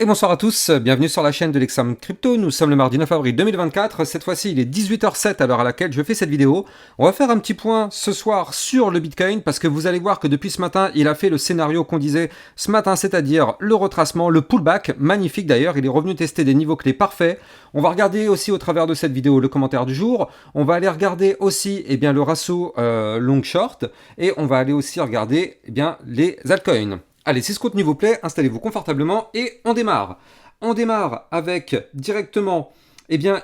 Et bonsoir à tous, bienvenue sur la chaîne de l'Exam Crypto. Nous sommes le mardi 9 avril 2024, cette fois-ci il est 18h07 à l'heure à laquelle je fais cette vidéo. On va faire un petit point ce soir sur le Bitcoin parce que vous allez voir que depuis ce matin il a fait le scénario qu'on disait ce matin, c'est-à-dire le retracement, le pullback, magnifique d'ailleurs, il est revenu tester des niveaux clés parfaits. On va regarder aussi au travers de cette vidéo le commentaire du jour, on va aller regarder aussi le ratio long-short et on va aller aussi regarder les altcoins. Allez, si ce contenu vous plaît, installez-vous confortablement et on démarre. On démarre avec directement,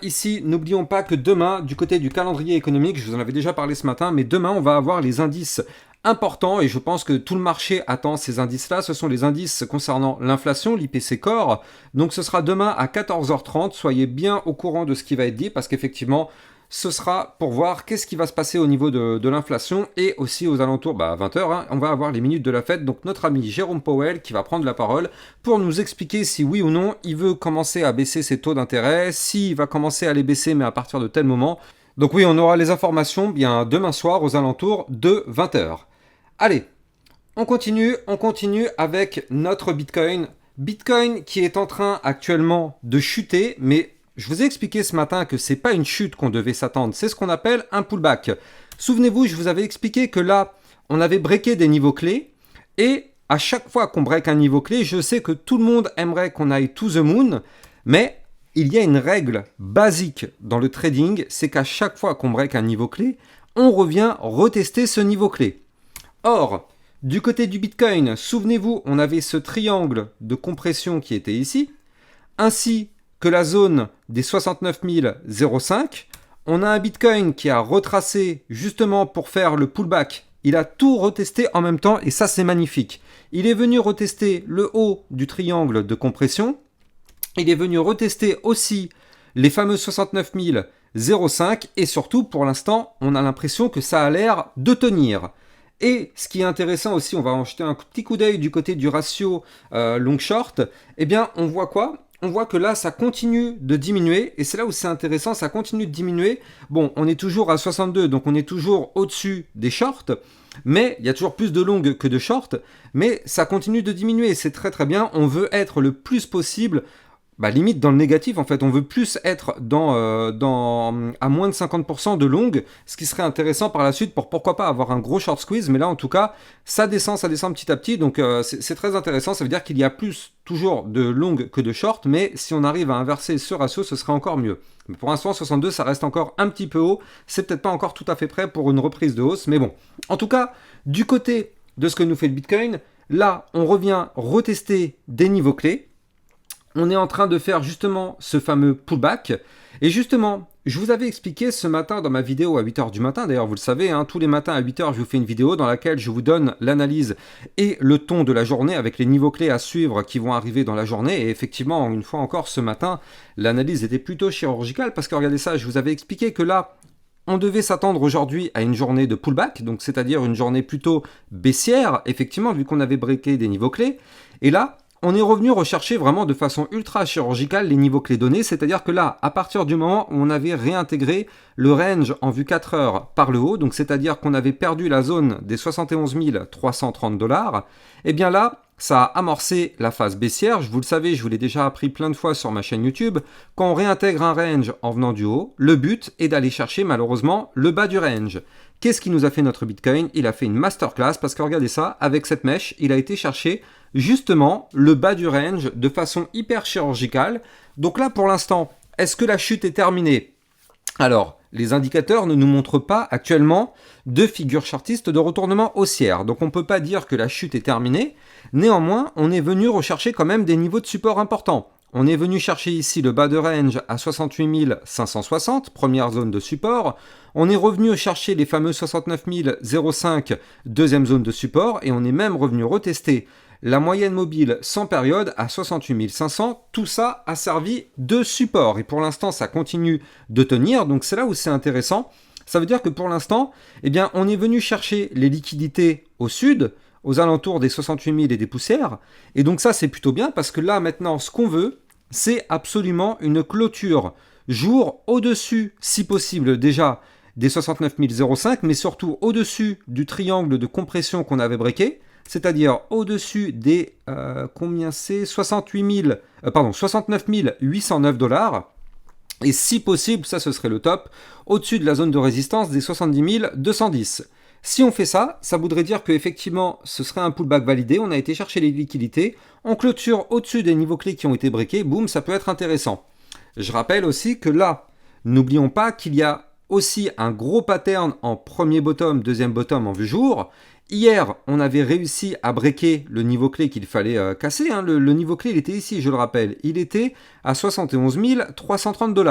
ici, n'oublions pas que demain, du côté du calendrier économique, je vous en avais déjà parlé ce matin, mais demain, on va avoir les indices importants et je pense que tout le marché attend ces indices-là. Ce sont les indices concernant l'inflation, l'IPC Core. Donc ce sera demain à 14h30. Soyez bien au courant de ce qui va être dit parce qu'effectivement, ce sera pour voir qu'est-ce qui va se passer au niveau de l'inflation et aussi aux alentours, à 20h, on va avoir les minutes de la fête. Donc notre ami Jérôme Powell qui va prendre la parole pour nous expliquer si oui ou non il veut commencer à baisser ses taux d'intérêt, s'il va commencer à les baisser mais à partir de tel moment. Donc oui, on aura les informations demain soir aux alentours de 20h. Allez, on continue avec notre Bitcoin. Bitcoin qui est en train actuellement de chuter, mais je vous ai expliqué ce matin que c'est pas une chute qu'on devait s'attendre, c'est ce qu'on appelle un pullback. Souvenez-vous, je vous avais expliqué que là, on avait breaké des niveaux clés, et à chaque fois qu'on break un niveau clé, je sais que tout le monde aimerait qu'on aille to the moon, mais il y a une règle basique dans le trading, c'est qu'à chaque fois qu'on break un niveau clé, on revient retester ce niveau clé. Or, du côté du Bitcoin, souvenez-vous, on avait ce triangle de compression qui était ici, ainsi que la zone des 69 005. On a un Bitcoin qui a retracé justement pour faire le pullback. Il a tout retesté en même temps et ça c'est magnifique. Il est venu retester le haut du triangle de compression. Il est venu retester aussi les fameux 69 005 et surtout pour l'instant on a l'impression que ça a l'air de tenir. Et ce qui est intéressant aussi, on va en jeter un petit coup d'œil du côté du ratio long-short, on voit quoi ? On voit que là, ça continue de diminuer, et c'est là où c'est intéressant, ça continue de diminuer. Bon, on est toujours à 62, donc on est toujours au-dessus des shorts, mais il y a toujours plus de longues que de shorts, mais ça continue de diminuer, c'est très très bien. On veut être le plus possible, limite dans le négatif en fait, on veut plus être à moins de 50% de longue, ce qui serait intéressant par la suite pour pourquoi pas avoir un gros short squeeze, mais là en tout cas ça descend petit à petit, donc c'est très intéressant, ça veut dire qu'il y a plus toujours de longue que de short, mais si on arrive à inverser ce ratio, ce serait encore mieux. Mais pour l'instant 62 ça reste encore un petit peu haut, c'est peut-être pas encore tout à fait prêt pour une reprise de hausse, mais bon. En tout cas, du côté de ce que nous fait le Bitcoin, là on revient retester des niveaux clés. On est en train de faire justement ce fameux pullback. Et justement, je vous avais expliqué ce matin dans ma vidéo à 8h du matin, d'ailleurs vous le savez, tous les matins à 8h je vous fais une vidéo dans laquelle je vous donne l'analyse et le ton de la journée avec les niveaux clés à suivre qui vont arriver dans la journée. Et effectivement, une fois encore ce matin, l'analyse était plutôt chirurgicale parce que regardez ça, je vous avais expliqué que là, on devait s'attendre aujourd'hui à une journée de pullback, donc c'est-à-dire une journée plutôt baissière, effectivement, vu qu'on avait breaké des niveaux clés. Et là, on est revenu rechercher vraiment de façon ultra chirurgicale les niveaux clés donnés, c'est-à-dire que là, à partir du moment où on avait réintégré le range en vue 4 heures par le haut, donc c'est-à-dire qu'on avait perdu la zone des 71 330 $, et bien là, ça a amorcé la phase baissière. Vous le savez, je vous l'ai déjà appris plein de fois sur ma chaîne YouTube. Quand on réintègre un range en venant du haut, le but est d'aller chercher malheureusement le bas du range. Qu'est-ce qui nous a fait notre Bitcoin ? Il a fait une masterclass parce que regardez ça, avec cette mèche, il a été chercher justement le bas du range de façon hyper chirurgicale. Donc là, pour l'instant, est-ce que la chute est terminée ? Alors, les indicateurs ne nous montrent pas actuellement de figure chartiste de retournement haussière. Donc on ne peut pas dire que la chute est terminée. Néanmoins, on est venu rechercher quand même des niveaux de support importants. On est venu chercher ici le bas de range à 68 560, première zone de support. On est revenu chercher les fameux 69 005, deuxième zone de support. Et on est même revenu retester la moyenne mobile sans période à 68 500, tout ça a servi de support. Et pour l'instant, ça continue de tenir. Donc c'est là où c'est intéressant. Ça veut dire que pour l'instant, on est venu chercher les liquidités au sud, aux alentours des 68 000 et des poussières. Et donc ça, c'est plutôt bien parce que là, maintenant, ce qu'on veut, c'est absolument une clôture jour au-dessus, si possible, déjà des 69 005, mais surtout au-dessus du triangle de compression qu'on avait breaké. c'est-à-dire au-dessus des, combien c'est 69 809 $. Et si possible, ça ce serait le top, au-dessus de la zone de résistance des 70 210. Si on fait ça, ça voudrait dire qu'effectivement, ce serait un pullback validé, on a été chercher les liquidités, on clôture au-dessus des niveaux clés qui ont été breakés, boum, ça peut être intéressant. Je rappelle aussi que là, n'oublions pas qu'il y a aussi un gros pattern en premier bottom, deuxième bottom en vue jour. Hier, on avait réussi à breaker le niveau clé qu'il fallait casser. Hein. Le niveau clé, il était ici, je le rappelle. Il était à 71 330 $.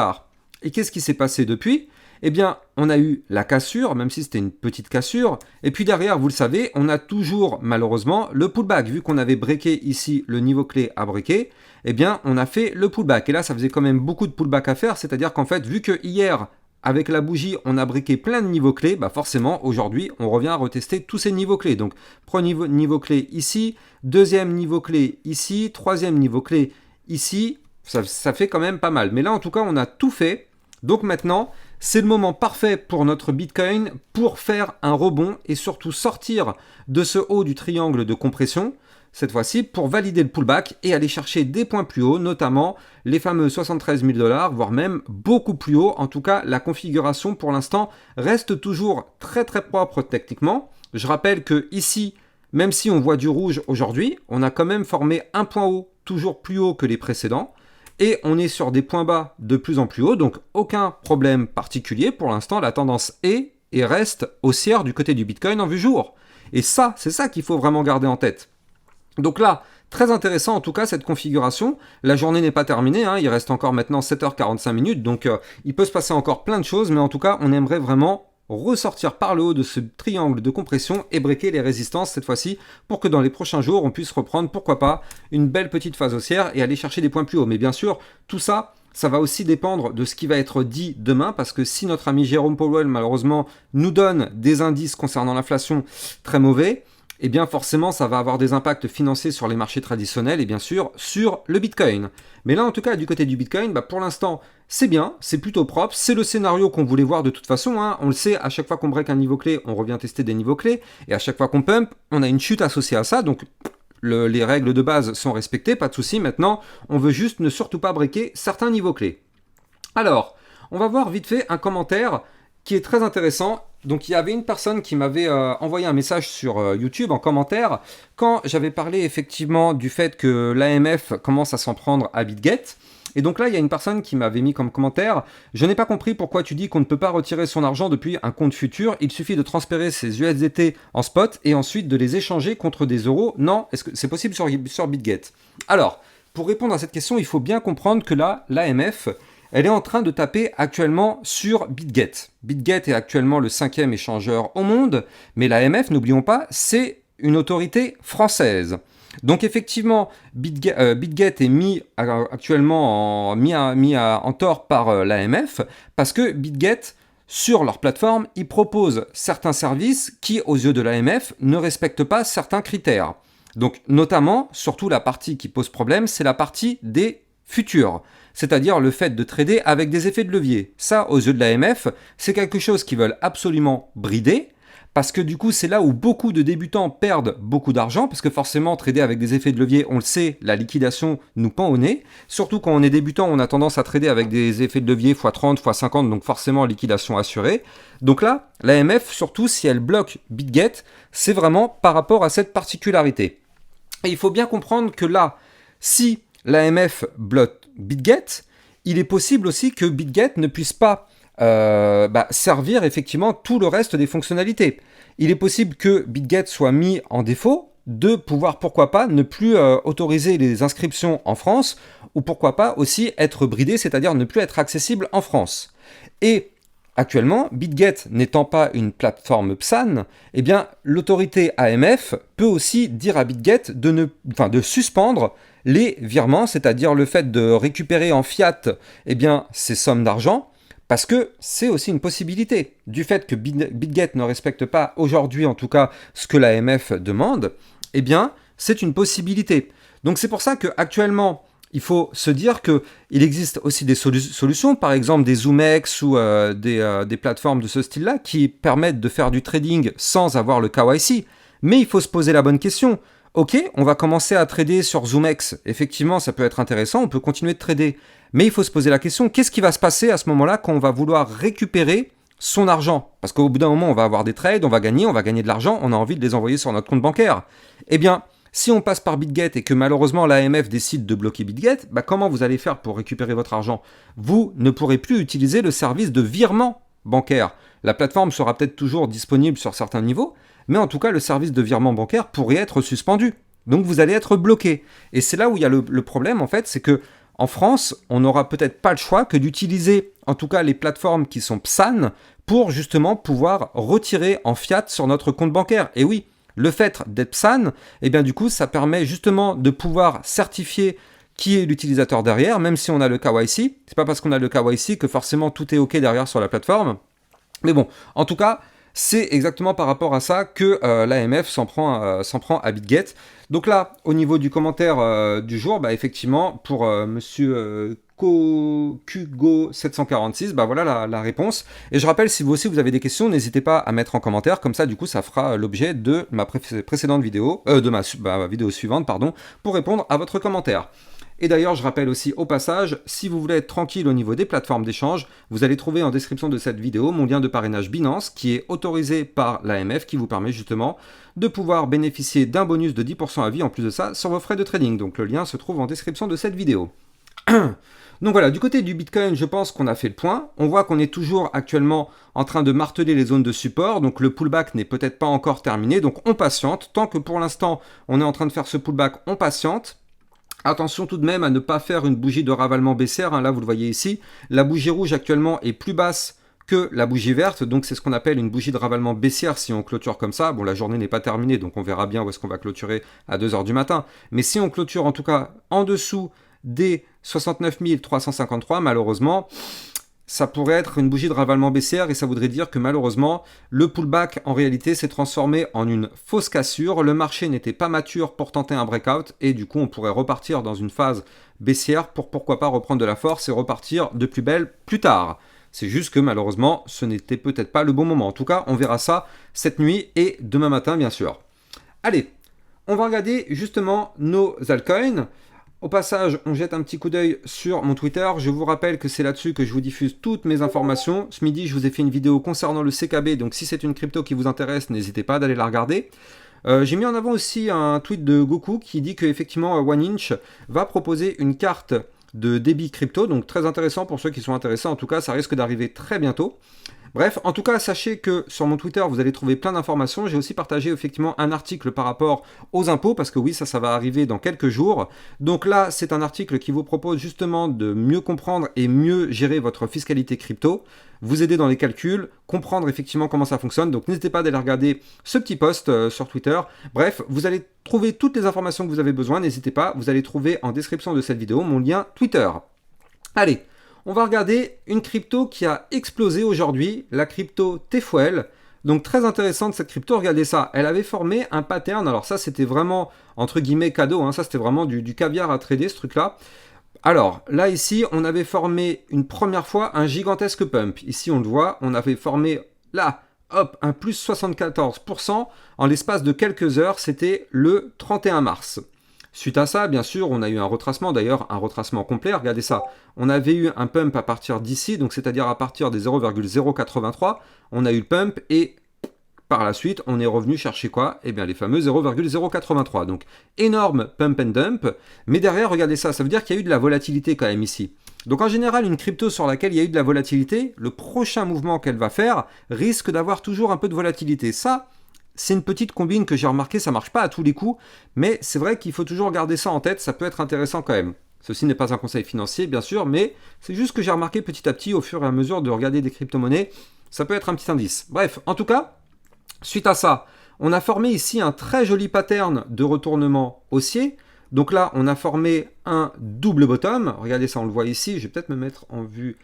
Et qu'est-ce qui s'est passé depuis ? Eh bien, on a eu la cassure, même si c'était une petite cassure. Et puis derrière, vous le savez, on a toujours, malheureusement, le pullback. Vu qu'on avait breaké ici le niveau clé à breaker, eh bien, on a fait le pullback. Et là, ça faisait quand même beaucoup de pullback à faire. C'est-à-dire qu'en fait, vu que hier, avec la bougie, on a briqué plein de niveaux clés, bah forcément, aujourd'hui, on revient à retester tous ces niveaux clés. Donc, premier niveau clé ici, deuxième niveau clé ici, troisième niveau clé ici. Ça fait quand même pas mal. Mais là, en tout cas, on a tout fait. Donc maintenant, c'est le moment parfait pour notre Bitcoin pour faire un rebond et surtout sortir de ce haut du triangle de compression, cette fois-ci pour valider le pullback et aller chercher des points plus hauts, notamment les fameux 73 000 $, voire même beaucoup plus haut. En tout cas, la configuration pour l'instant reste toujours très très propre techniquement. Je rappelle que ici, même si on voit du rouge aujourd'hui, on a quand même formé un point haut toujours plus haut que les précédents. Et on est sur des points bas de plus en plus haut, donc aucun problème particulier. Pour l'instant, la tendance est et reste haussière du côté du Bitcoin en vue jour. Et ça, c'est ça qu'il faut vraiment garder en tête. Donc là, très intéressant en tout cas cette configuration. La journée n'est pas terminée, hein, il reste encore maintenant 7h45, donc il peut se passer encore plein de choses, mais en tout cas, on aimerait vraiment ressortir par le haut de ce triangle de compression et breaker les résistances cette fois-ci pour que dans les prochains jours on puisse reprendre, pourquoi pas, une belle petite phase haussière et aller chercher des points plus hauts. Mais bien sûr, tout ça, ça va aussi dépendre de ce qui va être dit demain, parce que si notre ami Jérôme Powell malheureusement nous donne des indices concernant l'inflation très mauvais, eh bien forcément ça va avoir des impacts financiers sur les marchés traditionnels et bien sûr sur le Bitcoin. Mais là en tout cas du côté du Bitcoin, bah, pour l'instant c'est bien, c'est plutôt propre, c'est le scénario qu'on voulait voir de toute façon, hein. On le sait, à chaque fois qu'on break un niveau clé, on revient tester des niveaux clés, et à chaque fois qu'on pump, on a une chute associée à ça, donc les règles de base sont respectées, pas de souci. Maintenant on veut juste ne surtout pas breaker certains niveaux clés. Alors, on va voir vite fait un commentaire qui est très intéressant. Donc il y avait une personne qui m'avait envoyé un message sur YouTube en commentaire quand j'avais parlé effectivement du fait que l'AMF commence à s'en prendre à BitGet. Et donc là, il y a une personne qui m'avait mis comme commentaire: je n'ai pas compris pourquoi tu dis qu'on ne peut pas retirer son argent depuis un compte futur. Il suffit de transférer ses USDT en spot et ensuite de les échanger contre des euros. Non, est-ce que c'est possible sur BitGet? Alors, pour répondre à cette question, il faut bien comprendre que là, l'AMF, elle est en train de taper actuellement sur BitGet. BitGet est actuellement le 5e échangeur au monde, mais l'AMF, n'oublions pas, c'est une autorité française. Donc effectivement, BitGet est mis actuellement en tort par l'AMF, parce que BitGet, sur leur plateforme, ils proposent certains services qui, aux yeux de l'AMF, ne respectent pas certains critères. Donc notamment, surtout la partie qui pose problème, c'est la partie des futurs. C'est-à-dire le fait de trader avec des effets de levier. Ça, aux yeux de l'AMF, c'est quelque chose qu'ils veulent absolument brider, parce que du coup, c'est là où beaucoup de débutants perdent beaucoup d'argent, parce que forcément, trader avec des effets de levier, on le sait, la liquidation nous pend au nez. Surtout quand on est débutant, on a tendance à trader avec des effets de levier x30, x50, donc forcément, liquidation assurée. Donc là, l'AMF, surtout si elle bloque BitGet, c'est vraiment par rapport à cette particularité. Et il faut bien comprendre que là, si l'AMF bloque BitGet, il est possible aussi que BitGet ne puisse pas servir effectivement tout le reste des fonctionnalités. Il est possible que BitGet soit mis en défaut de pouvoir, pourquoi pas, ne plus autoriser les inscriptions en France, ou pourquoi pas aussi être bridé, c'est-à-dire ne plus être accessible en France. Et actuellement, BitGet n'étant pas une plateforme PSAN, eh bien, l'autorité AMF peut aussi dire à BitGet de suspendre les virements, c'est-à-dire le fait de récupérer en fiat ces sommes d'argent, parce que c'est aussi une possibilité. Du fait que BitGet ne respecte pas aujourd'hui, en tout cas, ce que l'AMF demande, eh bien, c'est une possibilité. Donc c'est pour ça qu'actuellement, il faut se dire qu'il existe aussi des solutions, par exemple des ZoomX ou des plateformes de ce style-là qui permettent de faire du trading sans avoir le KYC. Mais il faut se poser la bonne question. Ok, on va commencer à trader sur ZoomX. Effectivement, ça peut être intéressant, on peut continuer de trader. Mais il faut se poser la question, qu'est-ce qui va se passer à ce moment-là quand on va vouloir récupérer son argent? Parce qu'au bout d'un moment, on va avoir des trades, on va gagner de l'argent, on a envie de les envoyer sur notre compte bancaire. Eh bien, si on passe par BitGet et que malheureusement l'AMF décide de bloquer BitGet, comment vous allez faire pour récupérer votre argent? Vous ne pourrez plus utiliser le service de virement bancaire. La plateforme sera peut-être toujours disponible sur certains niveaux, mais en tout cas, le service de virement bancaire pourrait être suspendu. Donc vous allez être bloqué. Et c'est là où il y a le problème, en fait, c'est que en France, on n'aura peut-être pas le choix que d'utiliser, en tout cas, les plateformes qui sont PSAN pour justement pouvoir retirer en fiat sur notre compte bancaire. Et oui, le fait d'être PSAN, eh bien du coup, ça permet justement de pouvoir certifier qui est l'utilisateur derrière, même si on a le KYC. C'est pas parce qu'on a le KYC que forcément tout est OK derrière sur la plateforme. Mais bon, en tout cas, c'est exactement par rapport à ça que l'AMF s'en prend à BitGet. Donc là, au niveau du commentaire du jour, effectivement, pour monsieur Kugo746, voilà la réponse. Et je rappelle, si vous aussi vous avez des questions, n'hésitez pas à mettre en commentaire, comme ça du coup ça fera l'objet de ma précédente vidéo, de ma vidéo suivante, pardon, pour répondre à votre commentaire. Et d'ailleurs, je rappelle aussi au passage, si vous voulez être tranquille au niveau des plateformes d'échange, vous allez trouver en description de cette vidéo mon lien de parrainage Binance qui est autorisé par l'AMF qui vous permet justement de pouvoir bénéficier d'un bonus de 10% à vie en plus de ça sur vos frais de trading. Donc le lien se trouve en description de cette vidéo. Donc voilà, du côté du Bitcoin, je pense qu'on a fait le point. On voit qu'on est toujours actuellement en train de marteler les zones de support, donc le pullback n'est peut-être pas encore terminé, donc on patiente. Tant que pour l'instant on est en train de faire ce pullback, on patiente. Attention tout de même à ne pas faire une bougie de ravalement baissière, là vous le voyez ici, la bougie rouge actuellement est plus basse que la bougie verte, donc c'est ce qu'on appelle une bougie de ravalement baissière si on clôture comme ça. Bon, la journée n'est pas terminée, donc on verra bien où est-ce qu'on va clôturer à 2h du matin, mais si on clôture en tout cas en dessous des 69 353, malheureusement, ça pourrait être une bougie de ravalement baissière et ça voudrait dire que malheureusement, le pullback en réalité s'est transformé en une fausse cassure. Le marché n'était pas mature pour tenter un breakout et du coup, on pourrait repartir dans une phase baissière pour pourquoi pas reprendre de la force et repartir de plus belle plus tard. C'est juste que malheureusement, ce n'était peut-être pas le bon moment. En tout cas, on verra ça cette nuit et demain matin, bien sûr. Allez, on va regarder justement nos altcoins. Au passage, on jette un petit coup d'œil sur mon Twitter. Je vous rappelle que c'est là-dessus que je vous diffuse toutes mes informations. Ce midi, je vous ai fait une vidéo concernant le CKB. Donc si c'est une crypto qui vous intéresse, n'hésitez pas d'aller la regarder. J'ai mis en avant aussi un tweet de Goku qui dit qu'effectivement OneInch va proposer une carte de débit crypto. Donc très intéressant pour ceux qui sont intéressés. En tout cas, ça risque d'arriver très bientôt. Bref, en tout cas, sachez que sur mon Twitter, vous allez trouver plein d'informations. J'ai aussi partagé effectivement un article par rapport aux impôts, parce que oui, ça va arriver dans quelques jours. Donc là, c'est un article qui vous propose justement de mieux comprendre et mieux gérer votre fiscalité crypto, vous aider dans les calculs, comprendre effectivement comment ça fonctionne. Donc n'hésitez pas d'aller regarder ce petit post sur Twitter. Bref, vous allez trouver toutes les informations que vous avez besoin. N'hésitez pas, vous allez trouver en description de cette vidéo mon lien Twitter. Allez, on va regarder une crypto qui a explosé aujourd'hui, la crypto Tefuel. Donc très intéressante cette crypto, regardez ça. Elle avait formé un pattern, alors ça c'était vraiment entre guillemets cadeau, ça c'était vraiment du caviar à trader ce truc-là. Alors là ici, on avait formé une première fois un gigantesque pump. Ici on le voit, on avait formé là, hop, un plus 74% en l'espace de quelques heures, c'était le 31 mars. Suite à ça, bien sûr, on a eu un retracement, d'ailleurs un retracement complet, regardez ça. On avait eu un pump à partir d'ici, donc c'est-à-dire à partir des 0,083, on a eu le pump et par la suite, on est revenu chercher quoi? Eh bien les fameux 0,083. Donc énorme pump and dump, mais derrière, regardez ça, ça veut dire qu'il y a eu de la volatilité quand même ici. Donc en général, une crypto sur laquelle il y a eu de la volatilité, le prochain mouvement qu'elle va faire risque d'avoir toujours un peu de volatilité. Ça, c'est une petite combine que j'ai remarqué, ça marche pas à tous les coups, mais c'est vrai qu'il faut toujours garder ça en tête, ça peut être intéressant quand même. Ceci n'est pas un conseil financier, bien sûr, mais c'est juste que j'ai remarqué petit à petit, au fur et à mesure de regarder des crypto-monnaies, ça peut être un petit indice. Bref, en tout cas, suite à ça, on a formé ici un très joli pattern de retournement haussier. Donc là, on a formé un double bottom. Regardez ça, on le voit ici. Je vais peut-être me mettre en vue,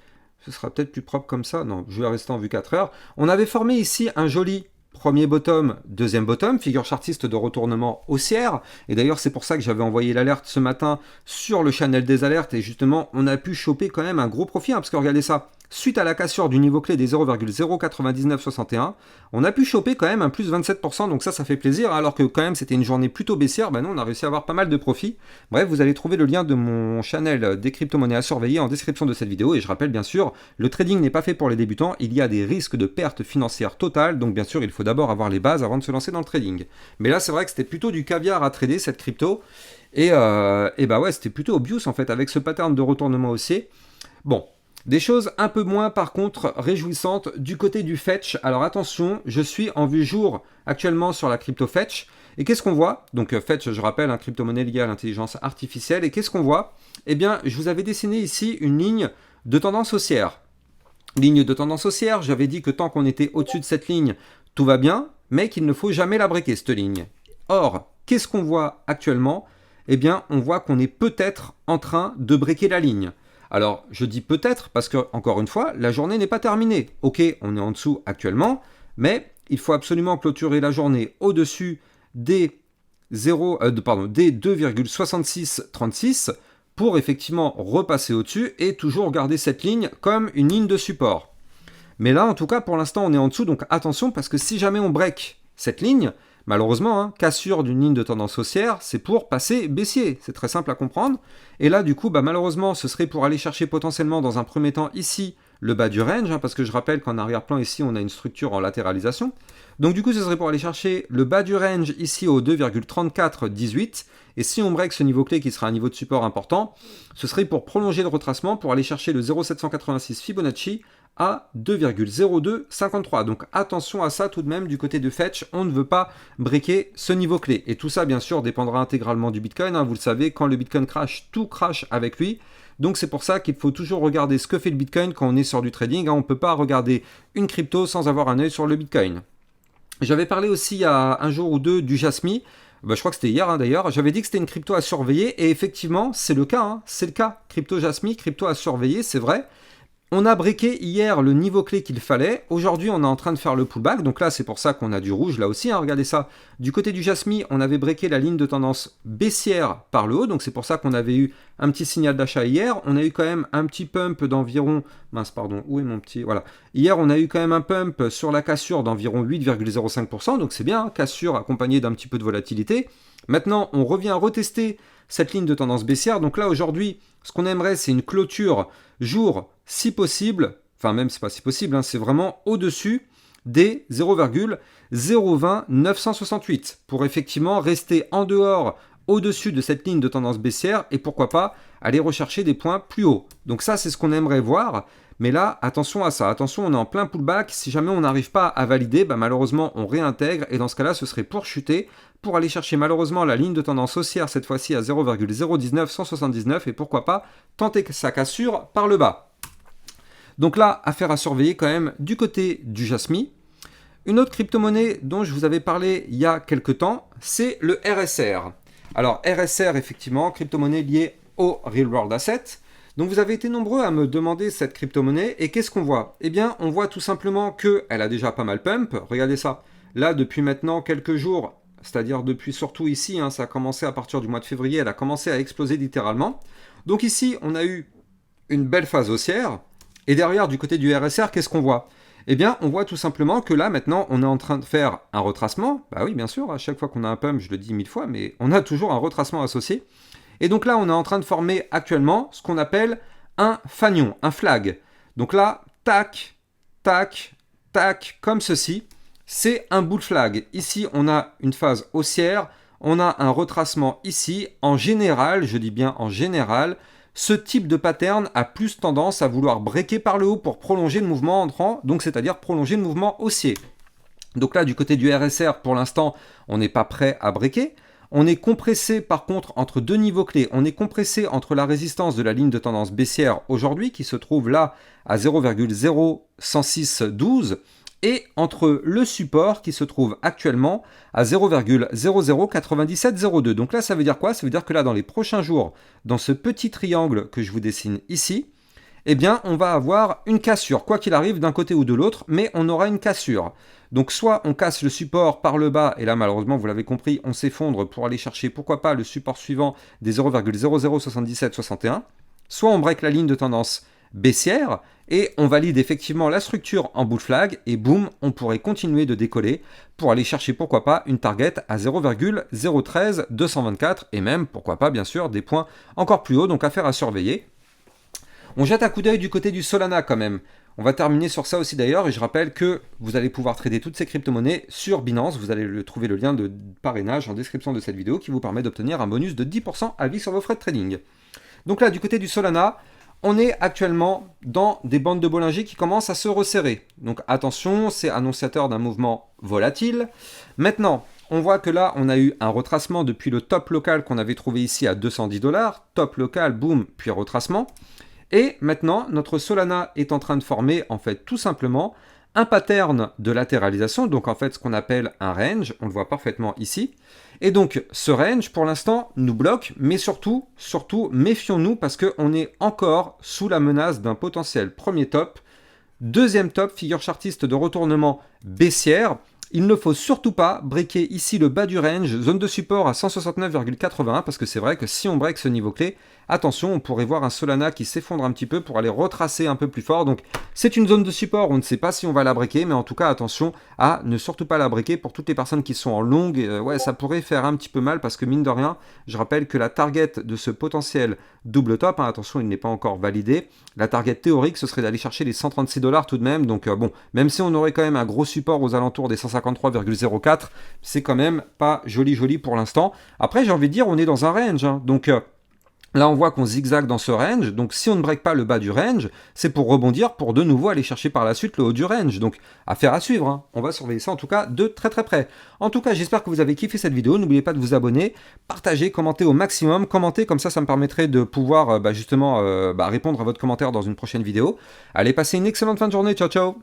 ce sera peut-être plus propre comme ça. Non, je vais rester en vue 4 heures. On avait formé ici un joli premier bottom, deuxième bottom, figure chartiste de retournement haussière. Et d'ailleurs, c'est pour ça que j'avais envoyé l'alerte ce matin sur le channel des alertes. Et justement, on a pu choper quand même un gros profit. Parce que regardez ça, suite à la cassure du niveau clé des 0,09961, on a pu choper quand même un plus 27%, donc ça fait plaisir, alors que quand même c'était une journée plutôt baissière, nous on a réussi à avoir pas mal de profits. Bref, vous allez trouver le lien de mon channel des crypto-monnaies à surveiller en description de cette vidéo, et je rappelle bien sûr, le trading n'est pas fait pour les débutants, il y a des risques de perte financière totale, donc bien sûr il faut d'abord avoir les bases avant de se lancer dans le trading. Mais là c'est vrai que c'était plutôt du caviar à trader cette crypto, et bah ouais, c'était plutôt obvious en fait, avec ce pattern de retournement haussier. Bon, des choses un peu moins par contre réjouissantes du côté du Fetch. Alors attention, je suis en vue jour actuellement sur la crypto Fetch. Et qu'est-ce qu'on voit? Donc Fetch, je rappelle, un crypto-monnaie liée à l'intelligence artificielle. Et qu'est-ce qu'on voit? Eh bien, je vous avais dessiné ici une ligne de tendance haussière. Ligne de tendance haussière, j'avais dit que tant qu'on était au-dessus de cette ligne, tout va bien, mais qu'il ne faut jamais la breaker, cette ligne. Or, qu'est-ce qu'on voit actuellement? Eh bien, on voit qu'on est peut-être en train de breaker la ligne. Alors, je dis peut-être parce que, encore une fois, la journée n'est pas terminée. Ok, on est en dessous actuellement, mais il faut absolument clôturer la journée au-dessus des 2,6636 pour effectivement repasser au-dessus et toujours garder cette ligne comme une ligne de support. Mais là, en tout cas, pour l'instant, on est en dessous, donc attention, parce que si jamais on break cette ligne, malheureusement, cassure d'une ligne de tendance haussière, c'est pour passer baissier. C'est très simple à comprendre. Et là, du coup, malheureusement, ce serait pour aller chercher potentiellement dans un premier temps ici le bas du range, parce que je rappelle qu'en arrière-plan ici, on a une structure en latéralisation. Donc du coup, ce serait pour aller chercher le bas du range ici au 2,3418. Et si on break ce niveau clé qui sera un niveau de support important, ce serait pour prolonger le retracement, pour aller chercher le 0,786 Fibonacci à 2,0253. Donc attention à ça tout de même du côté de Fetch, on ne veut pas breaker ce niveau clé. Et tout ça bien sûr dépendra intégralement du Bitcoin, vous le savez, quand le Bitcoin crash, tout crash avec lui. Donc c'est pour ça qu'il faut toujours regarder ce que fait le Bitcoin quand on est sur du trading. On ne peut pas regarder une crypto sans avoir un œil sur le Bitcoin. J'avais parlé aussi il y a un jour ou deux du Jasmy. Je crois que c'était hier d'ailleurs. J'avais dit que c'était une crypto à surveiller et effectivement c'est le cas. C'est le cas. Crypto Jasmy, crypto à surveiller, c'est vrai. On a breaké hier le niveau clé qu'il fallait. Aujourd'hui, on est en train de faire le pullback. Donc là, c'est pour ça qu'on a du rouge là aussi. Regardez ça. Du côté du Jasmy, on avait breaké la ligne de tendance baissière par le haut. Donc c'est pour ça qu'on avait eu un petit signal d'achat hier. On a eu quand même un petit pump d'environ... Mince, pardon. Où est mon petit... Voilà. Hier, on a eu quand même un pump sur la cassure d'environ 8,05%. Donc c'est bien. Cassure accompagnée d'un petit peu de volatilité. Maintenant, on revient retester cette ligne de tendance baissière. Donc là, aujourd'hui, ce qu'on aimerait, c'est une clôture jour, si possible, enfin même c'est pas si possible, c'est vraiment au-dessus des 0,020968 pour effectivement rester en dehors, au-dessus de cette ligne de tendance baissière et pourquoi pas aller rechercher des points plus hauts. Donc ça, c'est ce qu'on aimerait voir. Mais là, attention à ça. Attention, on est en plein pullback. Si jamais on n'arrive pas à valider, malheureusement, on réintègre. Et dans ce cas-là, ce serait pour chuter, pour aller chercher malheureusement la ligne de tendance haussière, cette fois-ci à 0,019179. Et pourquoi pas tenter sa cassure par le bas. Donc là, affaire à surveiller quand même du côté du Jasmy. Une autre crypto-monnaie dont je vous avais parlé il y a quelques temps, c'est le RSR. Alors RSR, effectivement, crypto-monnaie liée au Real World Asset. Donc vous avez été nombreux à me demander cette crypto-monnaie et qu'est-ce qu'on voit? Eh bien, on voit tout simplement qu'elle a déjà pas mal pump. Regardez ça. Là, depuis maintenant quelques jours, c'est-à-dire depuis surtout ici, ça a commencé à partir du mois de février, elle a commencé à exploser littéralement. Donc ici, on a eu une belle phase haussière. Et derrière, du côté du RSR, qu'est-ce qu'on voit? Eh bien, on voit tout simplement que là, maintenant, on est en train de faire un retracement. Bah oui, bien sûr, à chaque fois qu'on a un pump, je le dis 1000 fois, mais on a toujours un retracement associé. Et donc là, on est en train de former actuellement ce qu'on appelle un fanion, un flag. Donc là, tac, tac, tac, comme ceci, c'est un bull flag. Ici, on a une phase haussière, on a un retracement ici. En général, je dis bien en général, ce type de pattern a plus tendance à vouloir breaker par le haut pour prolonger le mouvement entrant, donc c'est-à-dire prolonger le mouvement haussier. Donc là, du côté du RSR, pour l'instant, on n'est pas prêt à breaker. On est compressé par contre entre deux niveaux clés. On est compressé entre la résistance de la ligne de tendance baissière aujourd'hui, qui se trouve là à 0,010612, et entre le support qui se trouve actuellement à 0,009702. Donc là, ça veut dire quoi? Ça veut dire que là, dans les prochains jours, dans ce petit triangle que je vous dessine ici, eh bien, on va avoir une cassure, quoi qu'il arrive, d'un côté ou de l'autre, mais on aura une cassure. Donc, soit on casse le support par le bas, et là, malheureusement, vous l'avez compris, on s'effondre pour aller chercher, pourquoi pas, le support suivant des 0,007761, soit on break la ligne de tendance baissière, et on valide effectivement la structure en bull flag, et boum, on pourrait continuer de décoller pour aller chercher pourquoi pas une target à 0,013224, et même pourquoi pas bien sûr des points encore plus hauts, donc affaire à surveiller. On jette un coup d'œil du côté du Solana quand même. On va terminer sur ça aussi d'ailleurs, et je rappelle que vous allez pouvoir trader toutes ces crypto-monnaies sur Binance. Vous allez trouver le lien de parrainage en description de cette vidéo qui vous permet d'obtenir un bonus de 10% à vie sur vos frais de trading. Donc là, du côté du Solana, on est actuellement dans des bandes de Bollinger qui commencent à se resserrer. Donc attention, c'est annonciateur d'un mouvement volatile. Maintenant, on voit que là, on a eu un retracement depuis le top local qu'on avait trouvé ici à 210 $. Top local, boum, puis retracement. Et maintenant, notre Solana est en train de former, en fait, tout simplement, un pattern de latéralisation, donc en fait ce qu'on appelle un range, on le voit parfaitement ici. Et donc ce range, pour l'instant, nous bloque, mais surtout, méfions-nous parce qu'on est encore sous la menace d'un potentiel premier top. Deuxième top, figure chartiste de retournement baissière. Il ne faut surtout pas breaker ici le bas du range, zone de support à 169,81, parce que c'est vrai que si on break ce niveau clé, attention, on pourrait voir un Solana qui s'effondre un petit peu pour aller retracer un peu plus fort. Donc c'est une zone de support, on ne sait pas si on va la breaker, mais en tout cas attention à ne surtout pas la breaker pour toutes les personnes qui sont en longue. Ouais, ça pourrait faire un petit peu mal parce que mine de rien, je rappelle que la target de ce potentiel double top, attention, il n'est pas encore validé. La target théorique, ce serait d'aller chercher les 136 $ tout de même. Donc bon, même si on aurait quand même un gros support aux alentours des 153,04, c'est quand même pas joli pour l'instant. Après, j'ai envie de dire, on est dans un range, hein. Donc là, on voit qu'on zigzague dans ce range, donc si on ne break pas le bas du range, c'est pour rebondir, pour de nouveau aller chercher par la suite le haut du range. Donc, affaire à suivre, hein. On va surveiller ça en tout cas de très près. En tout cas, j'espère que vous avez kiffé cette vidéo. N'oubliez pas de vous abonner, partager, commenter au maximum. Commentez, comme ça me permettrait de pouvoir justement répondre à votre commentaire dans une prochaine vidéo. Allez, passez une excellente fin de journée. Ciao, ciao!